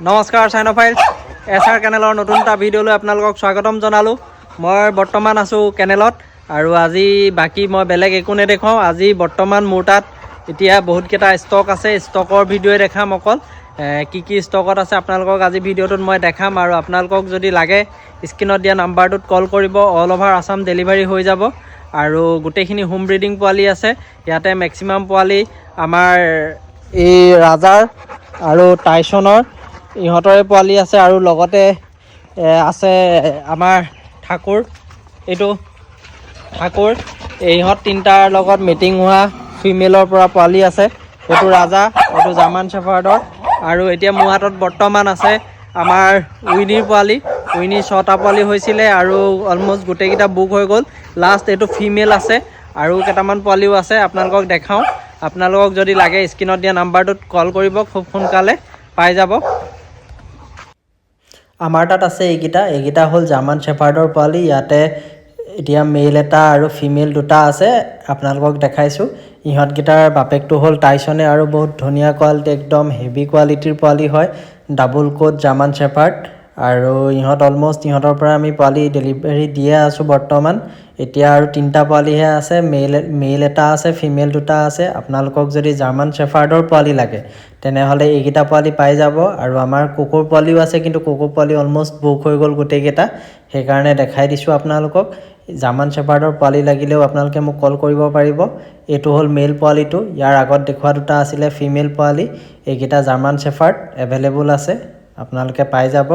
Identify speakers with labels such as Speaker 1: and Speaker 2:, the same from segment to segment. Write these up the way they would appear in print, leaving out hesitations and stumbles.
Speaker 1: নমস্কাৰ চাইনোফাইল এছআৰ কেনেলৰ নতুন এটা ভিডিঅ'লৈ আপোনালোকক স্বাগতম জনালোঁ। মই বৰ্তমান আছোঁ কেনেলত আৰু আজি বাকী মই বেলেগ একো নেদেখাওঁ। আজি বৰ্তমান মোৰ তাত এতিয়া বহুতকেইটা ষ্টক আছে, ষ্টকৰ ভিডিঅ'ই দেখাম অকল। কি ষ্টকত আছে আপোনালোকক আজি ভিডিঅ'টোত মই দেখাম আৰু আপোনালোকক যদি লাগে স্ক্ৰীনত দিয়া নাম্বাৰটোত কল কৰিব। অল অভাৰ আছাম ডেলিভাৰী হৈ যাব আৰু গোটেইখিনি হোম ব্ৰিডিং পোৱালি আছে। ইয়াতে মেক্সিমাম পোৱালি আমাৰ এই ৰাজাৰ আৰু টাইচনৰ ইহঁতৰে পোৱালি আছে আৰু লগতে আছে আমাৰ ঠাকুৰ, এইটো ঠাকুৰ, ইহঁত তিনিটাৰ লগত মিটিং হোৱা ফিমেলৰ পৰা পোৱালি আছে। এইটো ৰাজা, এইটো জাৰ্মান শ্বেফাৰ্ডৰ আৰু এতিয়া মোৰ হাতত বৰ্তমান আছে আমাৰ উইনিৰ পোৱালি। উইনিৰ 6টা পোৱালি হৈছিলে আৰু অলম'ষ্ট গোটেইকেইটা বুক হৈ গ'ল। লাষ্ট এইটো ফিমেল আছে আৰু কেইটামান পোৱালিও আছে, আপোনালোকক দেখাওঁ। আপোনালোকক যদি লাগে স্ক্ৰীনত দিয়া নাম্বাৰটোত কল কৰিব, খুব সোনকালে পাই যাব। আমাৰ তাত আছে এইকেইটা হ'ল জাৰ্মান শ্বেফাৰ্ডৰ পোৱালি। ইয়াতে এতিয়া মেল এটা আৰু ফিমেল দুটা আছে, আপোনালোকক দেখাইছোঁ। ইহঁতকেইটাৰ বাপেকটো হ'ল টাইচনে আৰু বহুত ধুনীয়া কোৱালিটি, একদম হেভি কোৱালিটিৰ পোৱালি হয়। ডাবুল কোট জাৰ্মান শ্বেফাৰ্ড আৰু ইহঁত অলম'ষ্ট ইহঁতৰ পৰা আমি পোৱালি ডেলিভাৰী দিয়ে আছোঁ বৰ্তমান। এতিয়া আৰু 3টা পোৱালিহে আছে, মেল এটা আছে, ফিমেল দুটা আছে। আপোনালোকক যদি জাৰ্মান শ্বেফাৰ্ডৰ পোৱালি লাগে তেনেহ'লে এইকেইটা পোৱালি পাই যাব আৰু আমাৰ কুকুৰ পোৱালিও আছে, কিন্তু কুকুৰ পোৱালি অলম'ষ্ট বুক হৈ গ'ল গোটেইকেইটা, সেইকাৰণে দেখাই দিছোঁ আপোনালোকক। জাৰ্মান শ্বেফাৰ্ডৰ পোৱালি লাগিলেও আপোনালোকে মোক কল কৰিব পাৰিব। এইটো হ'ল মেল পোৱালিটো, ইয়াৰ আগত দেখুওৱা দুটা আছিলে ফিমেল পোৱালি। এইকেইটা জাৰ্মান শ্বেফাৰ্ড এভেইলেবল আছে, আপোনালোকে পাই যাব।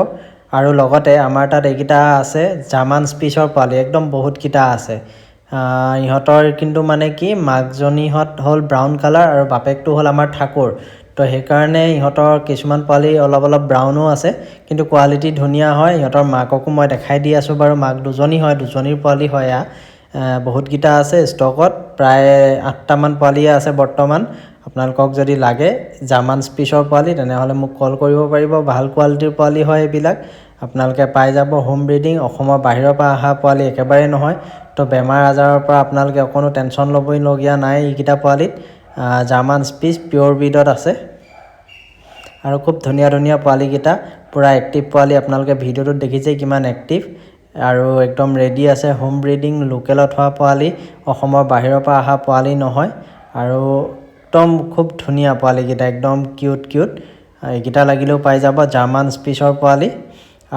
Speaker 1: আৰু লগতে আমাৰ তাত এইকেইটা আছে জাৰ্মান স্পিচৰ পোৱালি, একদম বহুতকেইটা আছে। ইহঁতৰ কিন্তু মানে কি মাকজনীহঁত হ'ল ব্ৰাউন কালাৰ আৰু বাপেকটো হ'ল আমাৰ ঠাকুৰ। তো সেইকাৰণে ইহঁতৰ কিছুমান পোৱালি অলপ ব্ৰাউনো আছে, কিন্তু কোৱালিটি ধুনীয়া হয়। ইহঁতৰ মাককো মই দেখাই দি আছোঁ বাৰু, মাক দুজনী হয়, দুজনীৰ পোৱালি হয়। বহুতকেইটা আছে ষ্টকত, প্ৰায় 8টামান পোৱালিয়ে আছে বৰ্তমান। আপোনালোকক যদি লাগে জাৰ্মান স্পিচৰ পোৱালি তেনেহ'লে মোক কল কৰিব পাৰিব। ভাল কোৱালিটিৰ পোৱালি হয় এইবিলাক, আপোনালোকে পাই যাব। হোম ব্ৰিডিং, অসমৰ বাহিৰৰ পৰা অহা পোৱালি একেবাৰে নহয়। তো বেমাৰ আজাৰৰ পৰা আপোনালোকে অকণো টেনশ্যন ল'বলগীয়া নাই এইকেইটা পোৱালিত। জাৰ্মান স্পিচ পিয়'ৰ ব্ৰিডত আছে আৰু খুব ধুনীয়া পোৱালিকেইটা, পূৰা এক্টিভ পোৱালি। আপোনালোকে ভিডিঅ'টোত দেখিছেই কিমান এক্টিভ আৰু একদম ৰেডি আছে। হোম ব্ৰিডিং, লোকেলত হোৱা পোৱালি, অসমৰ বাহিৰৰ পৰা অহা পোৱালি নহয় আৰু একদম খুব ধুনীয়া পোৱালিকেইটা, একদম কিউট। এইকেইটা লাগিলেও পাই যাব, জাৰ্মান স্পিচৰ পোৱালি।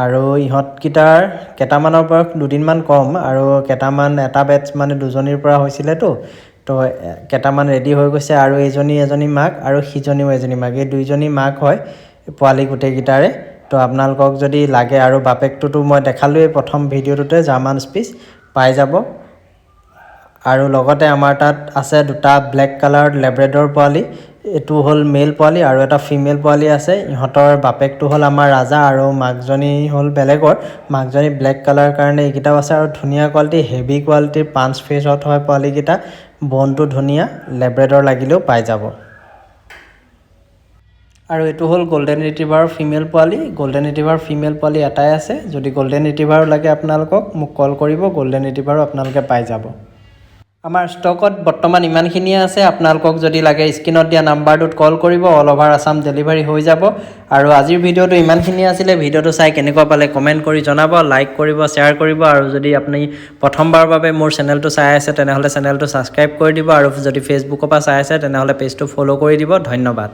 Speaker 1: আৰু ইহঁতকেইটাৰ কেইটামানৰ বয়স 2দিনমান কম আৰু কেইটামান এটা বেটছ মানে দুজনীৰ পৰা হৈছিলেতো, তো কেইটামান ৰেডি হৈ গৈছে আৰু এজনী মাক আৰু সিজনীও এজনী মাক, এই দুইজনী মাক হয় পোৱালি গোটেইকেইটাৰে। তো আপোনালোকক যদি লাগে, আৰু বাপেকটোতো মই দেখালোৱেই প্ৰথম ভিডিঅ'টোতে, জাৰ্মান স্পিচ পাই যাব। আৰু লগতে আমাৰ তাত আছে দুটা ব্লেক কালাৰ লেব্ৰেডৰ পোৱালি। এইটো হ'ল মেল পোৱালি আৰু এটা ফিমেল পোৱালি আছে। ইহঁতৰ বাপেকটো হ'ল আমাৰ ৰাজা আৰু মাকজনী হ'ল বেলেগৰ। মাকজনী ব্লেক কালাৰ কাৰণে এইকেইটাও আছে আৰু ধুনীয়া কোৱালিটি, হেভি কোৱালিটিৰ পাঞ্চ ফেচত হয় পোৱালিকেইটা। বনটো ধুনীয়া, লেব্ৰেডৰ লাগিলেও পাই যাব। আৰু এইটো হ'ল গল্ডেন ৰিট্ৰিভাৰৰ ফিমেল পোৱালি। গল্ডেন ৰিট্ৰিভাৰ ফিমেল পোৱালি এটাই আছে। যদি গল্ডেন ৰিট্ৰিভাৰো লাগে আপোনালোকক মোক কল কৰিব, গল্ডেন ৰিট্ৰিভাৰো আপোনালোকে পাই যাব। আমাৰ ষ্টকত বৰ্তমান ইমানখিনিয়ে আছে। আপোনালোকক যদি লাগে স্ক্ৰীনত দিয়া নাম্বাৰটোত কল কৰিব, অল অভাৰ আছাম ডেলিভাৰী হৈ যাব। আৰু আজিৰ ভিডিঅ'টো ইমানখিনিয়ে আছিলে। ভিডিঅ'টো চাই কেনেকুৱা পালে কমেণ্ট কৰি জনাব, লাইক কৰিব, শ্বেয়াৰ কৰিব। আৰু যদি আপুনি প্ৰথমবাৰৰ বাবে মোৰ চেনেলটো চাই আছে তেনেহ'লে চেনেলটো ছাবস্ক্ৰাইব কৰি দিব, আৰু যদি ফেচবুকৰ পৰা চাই আছে তেনেহ'লে পেজটো ফ'ল' কৰি দিব। ধন্যবাদ।